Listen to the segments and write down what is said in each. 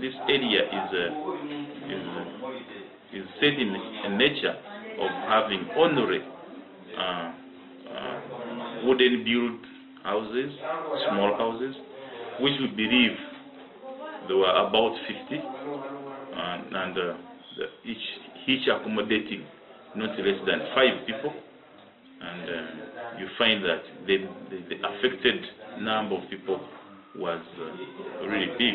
This area is set in nature of having only wooden built houses, small houses, which we believe there were about 50, and each accommodating not less than 5 people, and you find that the affected number of people was really big.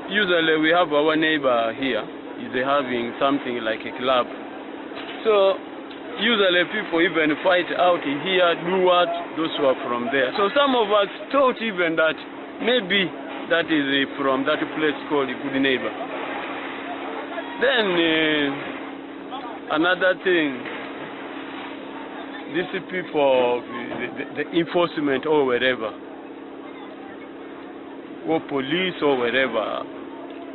Usually we have our neighbor here, is having something like a club. So usually people even fight out here, do what, those who are from there. So some of us thought even that maybe that is from that place called Good Neighbor. Then another thing, these people, the enforcement or wherever, or police or wherever,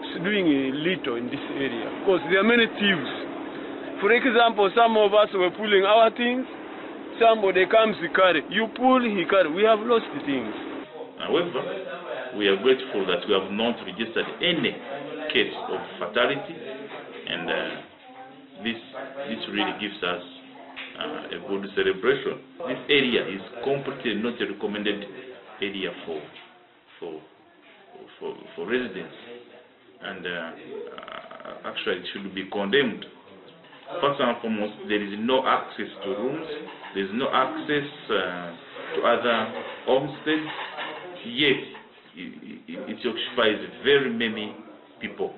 is doing a little in this area because there are many thieves. For example, some of us were pulling our things, somebody comes to carry, you pull, he carry. We have lost the things. However, we are grateful that we have not registered any case of fatality, and this really gives us a good celebration. This area is completely not a recommended area for residents, and actually it should be condemned. First and foremost, there is no access to rooms, there is no access to other homesteads, yet it occupies very many people.